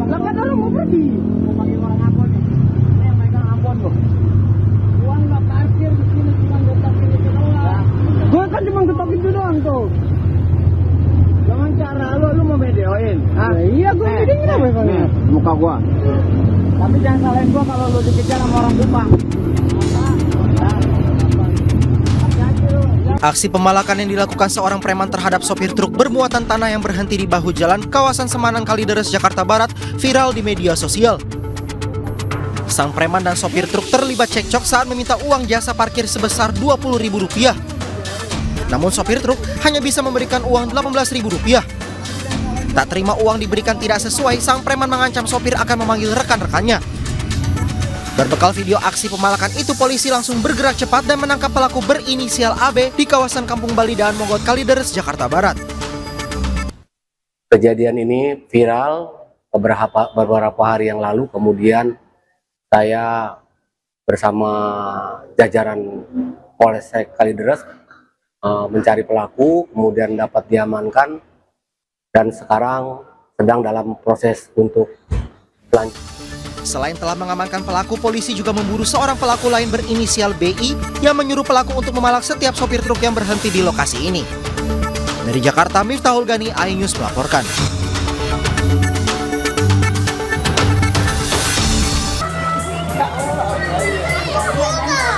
Lah kan orang mau pergi. Mau panggil orang Ambon nih. Ini yang megang Ambon loh. Uang nggak parkir di sini cuma getakin itu doang. Gua kan cuma getakin itu doang tuh. Jangan cara lu mau videoin. Ah, iya gua videoin kenapa emangnya? Muka gua. Tapi jangan salahin gua kalau lu dikejar sama orang Kupang. Aksi pemalakan yang dilakukan seorang preman terhadap sopir truk bermuatan tanah yang berhenti di bahu jalan kawasan Semanan Kalideres, Jakarta Barat viral di media sosial. Sang preman dan sopir truk terlibat cekcok saat meminta uang jasa parkir sebesar Rp20.000. Namun sopir truk hanya bisa memberikan uang Rp18.000. Tak terima uang diberikan tidak sesuai, sang preman mengancam sopir akan memanggil rekan-rekannya. Berbekal video aksi pemalakan itu, polisi langsung bergerak cepat dan menangkap pelaku berinisial AB di kawasan Kampung Balidaan, Mogot, Kalideres, Jakarta Barat. Kejadian ini viral beberapa hari yang lalu, kemudian saya bersama jajaran Polsek Kalideres mencari pelaku, kemudian dapat diamankan dan sekarang sedang dalam proses untuk selanjutnya. Selain telah mengamankan pelaku, polisi juga memburu seorang pelaku lain berinisial BI yang menyuruh pelaku untuk memalak setiap sopir truk yang berhenti di lokasi ini. Dari Jakarta, Miftahul Gani, iNews melaporkan.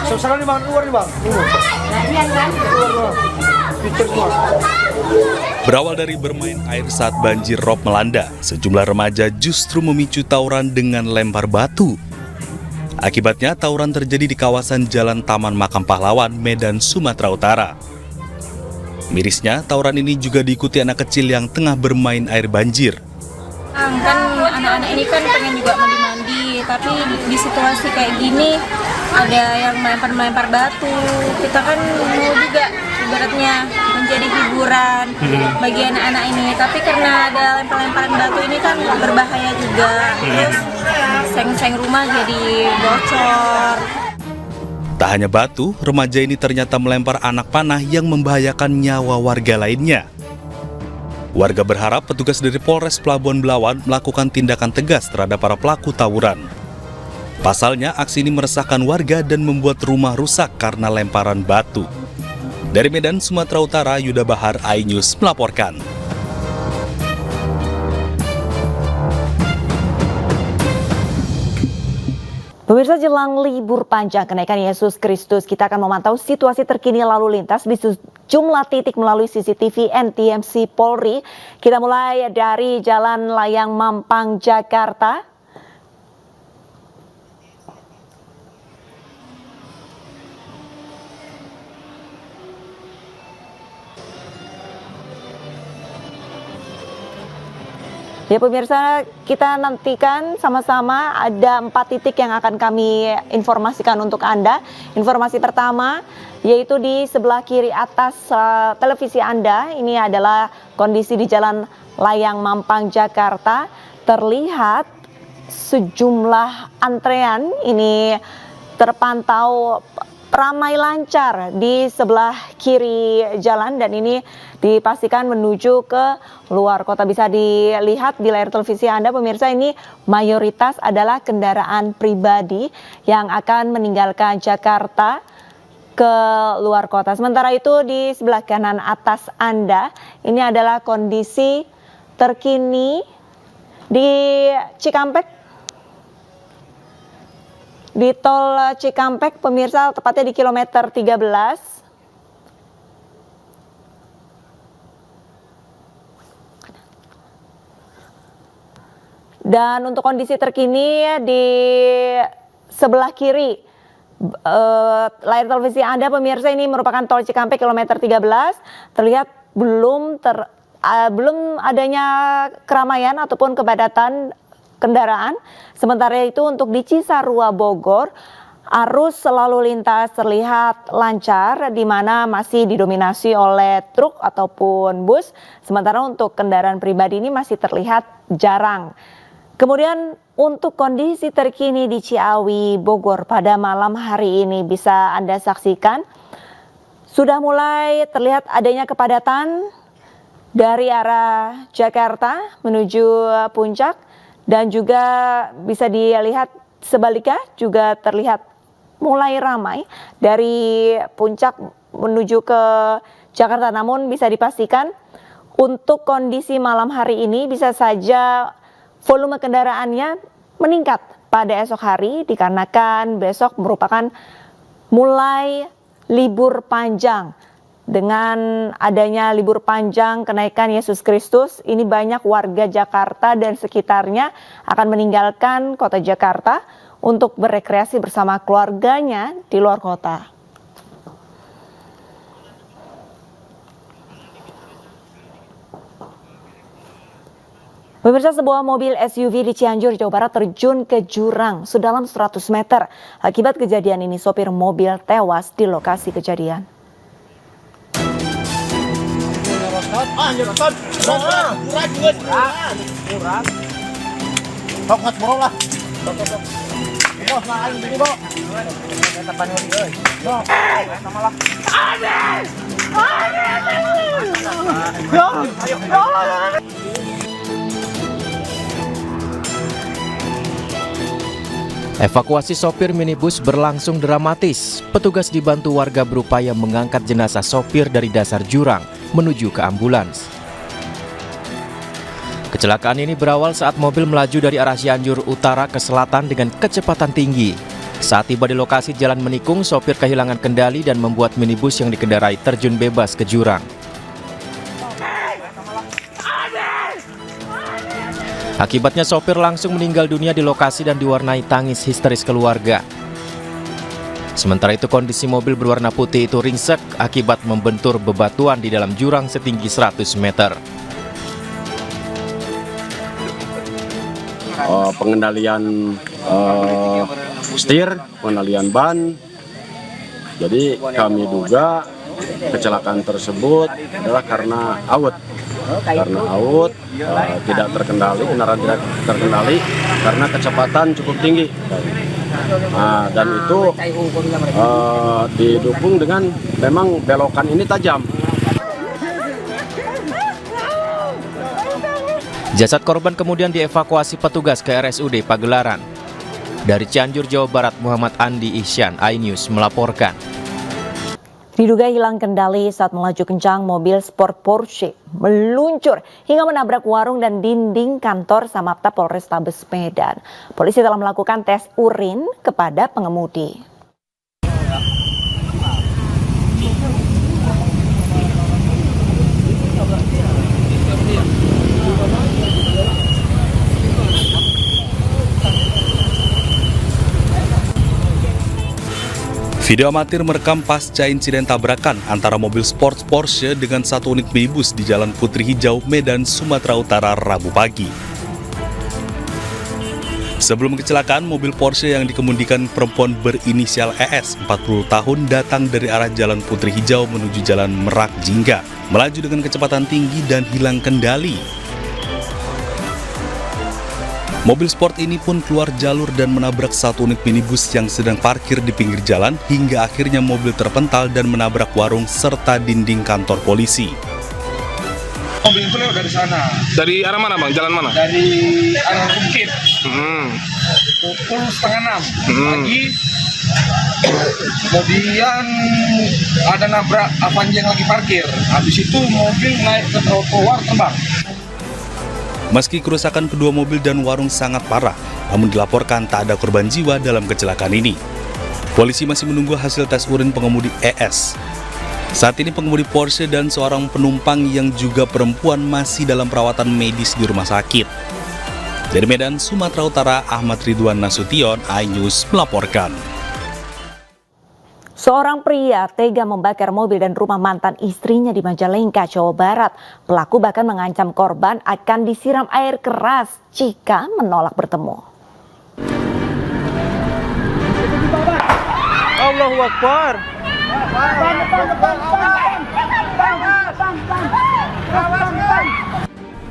Saudara di bang, luar nih bang. Berawal dari bermain air saat banjir rob melanda, sejumlah remaja justru memicu tawuran dengan lempar batu. Akibatnya tawuran terjadi di kawasan Jalan Taman Makam Pahlawan, Medan, Sumatera Utara. Mirisnya, tawuran ini juga diikuti anak kecil yang tengah bermain air banjir. Kan anak-anak ini kan pengen juga mandi-mandi, tapi di situasi kayak gini ada yang melempar batu. Kita kan mau juga ibaratnya menjadi hiburan bagi anak-anak ini, tapi karena ada lempar-lemparan batu ini kan berbahaya juga. Terus seng-seng rumah jadi bocor. Tak hanya batu, remaja ini ternyata melempar anak panah yang membahayakan nyawa warga lainnya. Warga berharap petugas dari Polres Pelabuhan Belawan melakukan tindakan tegas terhadap para pelaku tawuran. Pasalnya, aksi ini meresahkan warga dan membuat rumah rusak karena lemparan batu. Dari Medan, Sumatera Utara, Yuda Bahar, iNews melaporkan. Pemirsa, jelang libur panjang kenaikan Yesus Kristus, kita akan memantau situasi terkini lalu lintas di sejumlah titik melalui CCTV NTMC Polri. Kita mulai dari Jalan Layang Mampang, Jakarta. Ya pemirsa, kita nantikan sama-sama ada 4 titik yang akan kami informasikan untuk Anda. Informasi pertama yaitu di sebelah kiri atas televisi Anda. Ini adalah kondisi di Jalan Layang Mampang, Jakarta. Terlihat sejumlah antrean ini terpantau ramai lancar di sebelah kiri jalan dan ini dipastikan menuju ke luar kota. Bisa dilihat di layar televisi Anda pemirsa, ini mayoritas adalah kendaraan pribadi yang akan meninggalkan Jakarta ke luar kota. Sementara itu di sebelah kanan atas Anda ini adalah kondisi terkini di Cikampek. Di tol Cikampek pemirsa, tepatnya di kilometer 13. Dan untuk kondisi terkini di sebelah kiri layar televisi Anda pemirsa, ini merupakan tol Cikampek kilometer 13. Terlihat belum adanya keramaian ataupun kepadatan kendaraan. Sementara itu untuk di Cisarua Bogor, arus lalu lintas terlihat lancar di mana masih didominasi oleh truk ataupun bus. Sementara untuk kendaraan pribadi ini masih terlihat jarang. Kemudian untuk kondisi terkini di Ciawi Bogor pada malam hari ini bisa Anda saksikan sudah mulai terlihat adanya kepadatan dari arah Jakarta menuju Puncak, dan juga bisa dilihat sebaliknya juga terlihat mulai ramai dari Puncak menuju ke Jakarta. Namun bisa dipastikan untuk kondisi malam hari ini bisa saja volume kendaraannya meningkat pada esok hari dikarenakan besok merupakan mulai libur panjang. Dengan adanya libur panjang kenaikan Yesus Kristus, ini banyak warga Jakarta dan sekitarnya akan meninggalkan kota Jakarta untuk berekreasi bersama keluarganya di luar kota. Pemirsa, sebuah mobil SUV di Cianjur, Jawa Barat terjun ke jurang sedalam 100 meter. Akibat kejadian ini, sopir mobil tewas di lokasi kejadian. Evakuasi sopir minibus berlangsung dramatis. Petugas dibantu warga berupaya mengangkat jenazah sopir dari dasar jurang menuju ke ambulans. Kecelakaan ini berawal saat mobil melaju dari arah Cianjur Utara ke selatan dengan kecepatan tinggi. Saat tiba di lokasi jalan menikung, sopir kehilangan kendali dan membuat minibus yang dikendarai terjun bebas ke jurang. Akibatnya sopir langsung meninggal dunia di lokasi dan diwarnai tangis histeris keluarga. Sementara itu kondisi mobil berwarna putih itu ringsek akibat membentur bebatuan di dalam jurang setinggi 100 meter. Pengendalian setir, pengendalian ban. Jadi kami duga kecelakaan tersebut adalah karena out. Tidak terkendali, kendaraan tidak terkendali karena kecepatan cukup tinggi. Dan itu didukung dengan memang belokan ini tajam. Jasad korban kemudian dievakuasi petugas ke RSUD Pagelaran. Dari Cianjur, Jawa Barat, Muhammad Andi Ihsan, iNews melaporkan. Diduga hilang kendali saat melaju kencang, mobil sport Porsche meluncur hingga menabrak warung dan dinding kantor Samapta Polrestabes Medan. Polisi telah melakukan tes urin kepada pengemudi. Video amatir merekam pasca insiden tabrakan antara mobil sport Porsche dengan satu unit minibus di Jalan Putri Hijau, Medan, Sumatera Utara, Rabu pagi. Sebelum kecelakaan, mobil Porsche yang dikemudikan perempuan berinisial ES, 40 tahun, datang dari arah Jalan Putri Hijau menuju Jalan Merak Jingga, melaju dengan kecepatan tinggi dan hilang kendali. Mobil sport ini pun keluar jalur dan menabrak satu unit minibus yang sedang parkir di pinggir jalan hingga akhirnya mobil terpental dan menabrak warung serta dinding kantor polisi. Mobil itu lewat dari sana. Dari arah mana bang? Jalan mana? Dari arah Bukit. Pukul 5:30 pagi. Kemudian ada nabrak Avanza yang lagi parkir. Habis itu mobil naik ke trotoar terbang. Meski kerusakan kedua mobil dan warung sangat parah, namun dilaporkan tak ada korban jiwa dalam kecelakaan ini. Polisi masih menunggu hasil tes urin pengemudi ES. Saat ini pengemudi Porsche dan seorang penumpang yang juga perempuan masih dalam perawatan medis di rumah sakit. Dari Medan, Sumatera Utara, Ahmad Ridwan Nasution, iNews melaporkan. Seorang pria tega membakar mobil dan rumah mantan istrinya di Majalengka, Jawa Barat. Pelaku bahkan mengancam korban akan disiram air keras jika menolak bertemu. Allahu Akbar.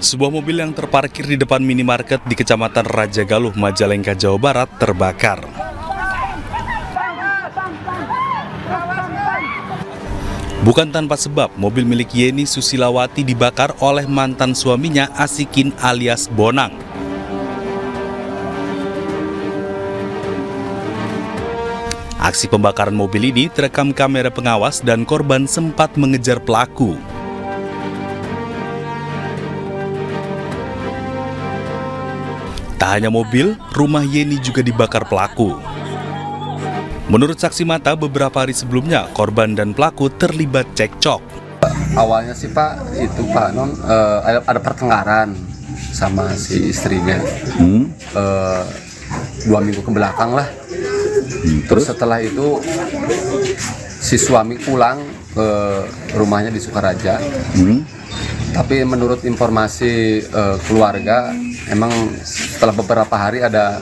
Sebuah mobil yang terparkir di depan minimarket di Kecamatan Raja Galuh, Majalengka, Jawa Barat terbakar. Bukan tanpa sebab, mobil milik Yeni Susilawati dibakar oleh mantan suaminya Asikin alias Bonang. Aksi pembakaran mobil ini terekam kamera pengawas dan korban sempat mengejar pelaku. Tak hanya mobil, rumah Yeni juga dibakar pelaku. Menurut saksi mata, beberapa hari sebelumnya korban dan pelaku terlibat cekcok. Awalnya sih Pak, itu Pak Non ada pertengkaran sama si istrinya. 2 minggu ke belakang lah. Terus setelah itu si suami pulang ke rumahnya di Sukaraja. Tapi menurut informasi keluarga, emang setelah beberapa hari ada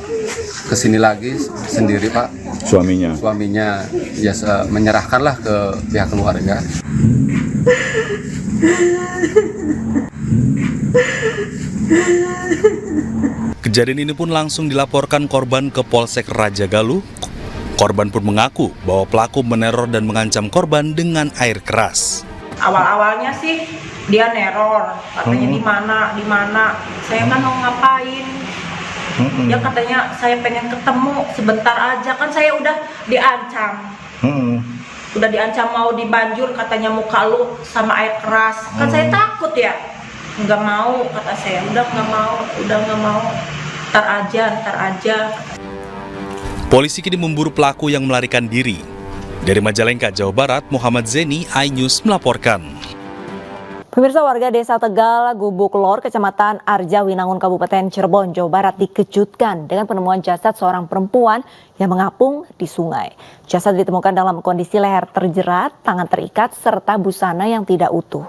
kesini lagi sendiri Pak. Suaminya ya menyerahkanlah ke pihak keluarga. Kejadian ini pun langsung dilaporkan korban ke Polsek Rajagaluh. Korban pun mengaku bahwa pelaku meneror dan mengancam korban dengan air keras. Awal-awalnya sih dia neror, katanya di mana, saya kan mau ngapain? Ya katanya saya pengen ketemu sebentar aja, kan saya udah diancam. Udah diancam mau dibanjur, katanya muka lu sama air keras. Kan saya takut ya. Nggak mau, kata saya. Udah nggak mau. Ntar aja. Polisi kini memburu pelaku yang melarikan diri. Dari Majalengka, Jawa Barat, Muhammad Zeni, iNews melaporkan. Pemirsa, warga Desa Tegal, Gubuk Lor, Kecamatan Arja, Winangun, Kabupaten Cirebon, Jawa Barat dikejutkan dengan penemuan jasad seorang perempuan yang mengapung di sungai. Jasad ditemukan dalam kondisi leher terjerat, tangan terikat, serta busana yang tidak utuh.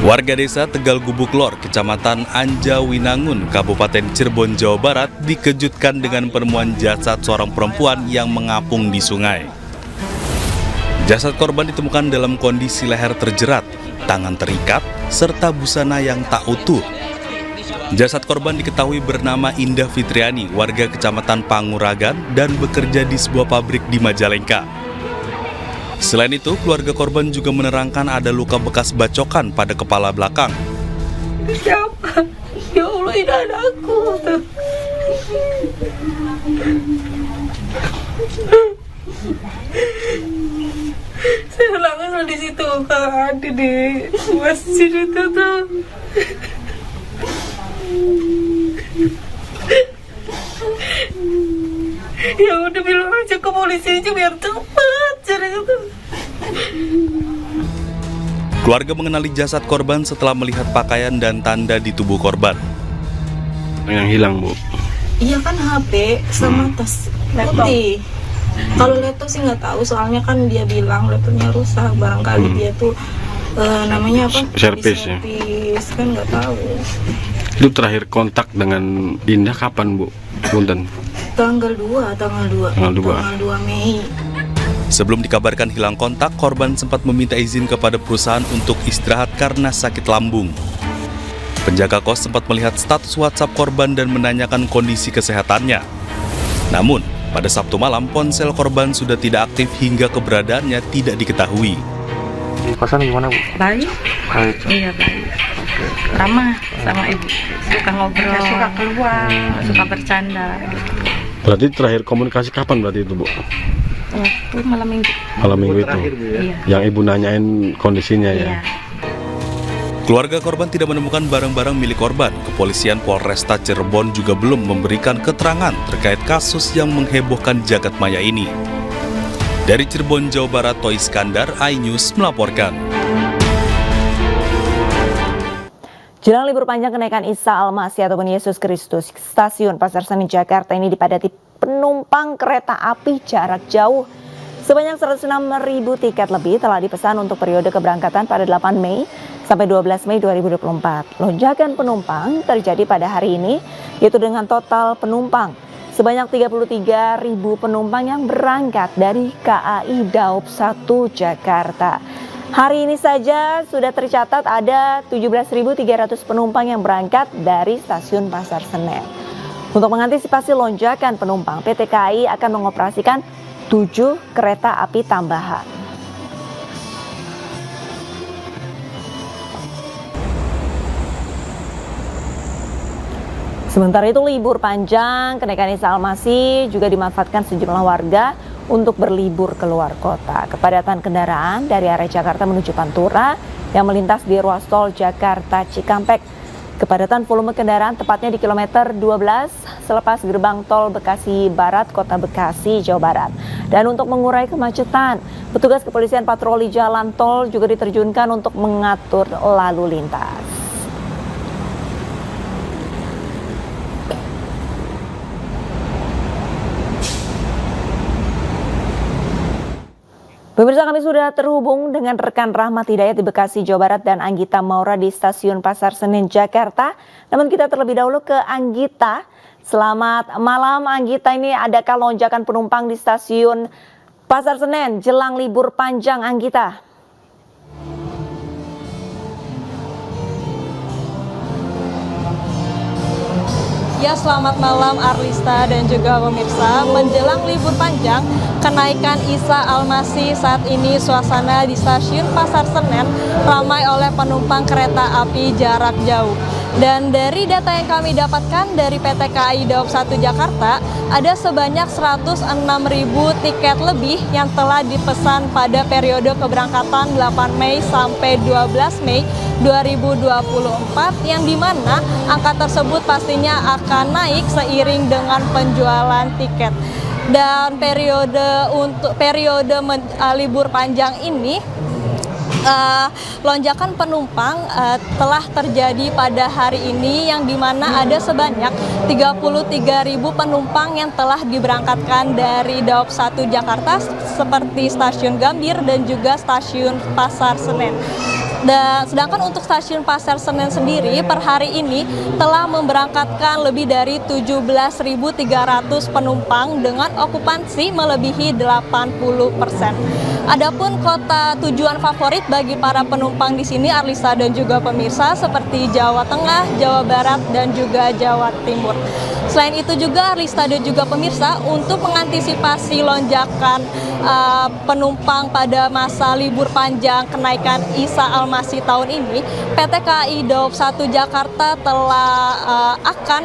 Warga desa Tegal Gubuk Lor, Kecamatan Anja Winangun, Kabupaten Cirebon, Jawa Barat dikejutkan dengan penemuan jasad seorang perempuan yang mengapung di sungai. Jasad korban ditemukan dalam kondisi leher terjerat, tangan terikat, serta busana yang tak utuh. Jasad korban diketahui bernama Indah Fitriani, warga Kecamatan Panguragan dan bekerja di sebuah pabrik di Majalengka. Selain itu, keluarga korban juga menerangkan ada luka bekas bacokan pada kepala belakang. Siapa? Ya Allah, ini anakku. Saya langsung di situ, kan ada di masjid itu tuh. Ya udah bilang aja ke polisi aja biar cepat cara itu. Keluarga mengenali jasad korban setelah melihat pakaian dan tanda di tubuh korban. Yang hilang, Bu? Iya kan HP sama tas putih. Kalau laptop sih nggak tahu, soalnya kan dia bilang laptopnya rusak, barangkali dia tuh namanya apa? Servis ya? Kan nggak tahu. Itu terakhir kontak dengan Indah kapan, Bu? Punten. Tanggal 2 Mei. Sebelum dikabarkan hilang kontak, korban sempat meminta izin kepada perusahaan untuk istirahat karena sakit lambung. Penjaga kos sempat melihat status WhatsApp korban dan menanyakan kondisi kesehatannya. Namun, pada Sabtu malam, ponsel korban sudah tidak aktif hingga keberadaannya tidak diketahui. Di kosan gimana, Bu? Baik. Iya, baik. Ramah sama ibu. Suka ngobrol, suka keluar, suka bercanda gitu. Berarti terakhir komunikasi kapan berarti itu, Bu? Waktu malam minggu. Malam minggu itu? Iya. Yang ibu nanyain kondisinya ya? Iya. Keluarga korban tidak menemukan barang-barang milik korban. Kepolisian Polresta Cirebon juga belum memberikan keterangan terkait kasus yang menghebohkan jagat maya ini. Dari Cirebon, Jawa Barat, Toy Iskandar, iNews melaporkan. Jelang libur panjang kenaikan Isa Al-Masih ataupun Yesus Kristus, stasiun Pasar Seni Jakarta ini dipadati penumpang kereta api jarak jauh. Sebanyak 106.000 tiket lebih telah dipesan untuk periode keberangkatan pada 8 Mei sampai 12 Mei 2024. Lonjakan penumpang terjadi pada hari ini, yaitu dengan total penumpang sebanyak 33.000 penumpang yang berangkat dari KAI Daob 1 Jakarta. Hari ini saja sudah tercatat ada 17.300 penumpang yang berangkat dari stasiun Pasar Senen. Untuk mengantisipasi lonjakan penumpang, PT KAI akan mengoperasikan 7 kereta api tambahan. Sementara itu libur panjang kenaikan Isa Al-Masih juga dimanfaatkan sejumlah warga untuk berlibur keluar kota. Kepadatan kendaraan dari arah Jakarta menuju Pantura yang melintas di ruas tol Jakarta Cikampek. Kepadatan volume kendaraan tepatnya di kilometer 12 selepas gerbang tol Bekasi Barat, Kota Bekasi, Jawa Barat. Dan untuk mengurai kemacetan, petugas kepolisian patroli jalan tol juga diterjunkan untuk mengatur lalu lintas. Pemirsa, kami sudah terhubung dengan rekan Rahmat Hidayat di Bekasi, Jawa Barat dan Anggita Maura di Stasiun Pasar Senen, Jakarta. Namun kita terlebih dahulu ke Anggita. Selamat malam Anggita, ini adakah lonjakan penumpang di Stasiun Pasar Senen jelang libur panjang Anggita? Ya, selamat malam Arlista dan juga pemirsa. Menjelang libur panjang, kenaikan Isa Al-Masih saat ini suasana di Stasiun Pasar Senen ramai oleh penumpang kereta api jarak jauh. Dan dari data yang kami dapatkan dari PT KAI Daob 1 Jakarta, ada sebanyak 106.000 tiket lebih yang telah dipesan pada periode keberangkatan 8 Mei sampai 12 Mei 2024, yang dimana angka tersebut pastinya akan naik seiring dengan penjualan tiket. Dan periode libur panjang ini, lonjakan penumpang telah terjadi pada hari ini, yang dimana ada sebanyak 33.000 penumpang yang telah diberangkatkan dari Daob 1 Jakarta seperti Stasiun Gambir dan juga Stasiun Pasar Senen. Dan sedangkan untuk Stasiun Pasar Senen sendiri per hari ini telah memberangkatkan lebih dari 17.300 penumpang dengan okupansi melebihi 80%. Adapun kota tujuan favorit bagi para penumpang di sini, Arlisa dan juga pemirsa, seperti Jawa Tengah, Jawa Barat, dan juga Jawa Timur. Selain itu juga Arlisa dan juga pemirsa, untuk mengantisipasi lonjakan penumpang pada masa libur panjang kenaikan Isa Al-Masih tahun ini, PT KAI Daob 1 Jakarta telah akan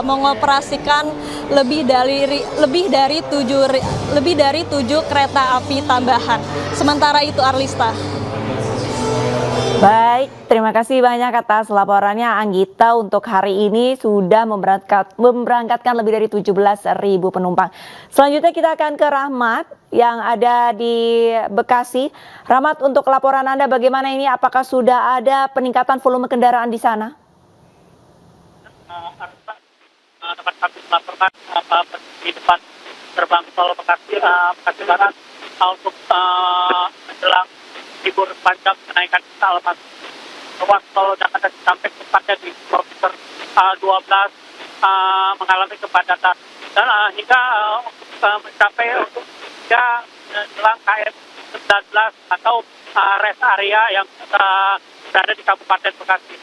mengoperasikan lebih dari 7 kereta api tambahan. Sementara itu Arlista. Baik, terima kasih banyak atas laporannya Anggita. Untuk hari ini sudah memberangkatkan lebih dari 17.000 penumpang. Selanjutnya kita akan ke Rahmat yang ada di Bekasi. Rahmat, untuk laporan Anda bagaimana ini? Apakah sudah ada peningkatan volume kendaraan di sana? Dapat kami melaporkan di depan gerbang tol Bekasi Barat untuk menjelang libur panjang kenaikan Isa Al-Masih. Ruas tol Jakarta Cikampek tepatnya di kilometer 12 mengalami kepadatan dan hingga mencapai untuk menjelang KM 19 atau rest area yang berada di Kabupaten Bekasi.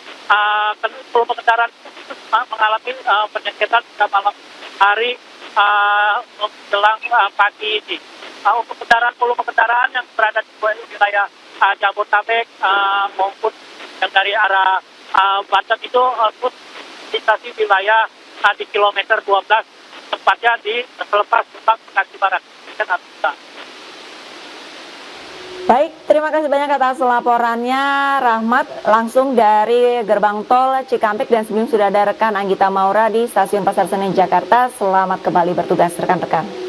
Volume kendaraan mengalami peningkatan pada malam hari menjelang pagi ini. Untuk volume kendaraan yang berada di wilayah Jabodetabek maupun yang dari arah Banten itu melintasi wilayah di kilometer 12 tepatnya di selepas gerbang Bekasi Barat. Baik, terima kasih banyak atas laporannya Rahmat langsung dari gerbang tol Cikampek, dan sebelum sudah ada rekan Anggita Maura di Stasiun Pasar Senen Jakarta. Selamat kembali bertugas rekan-rekan.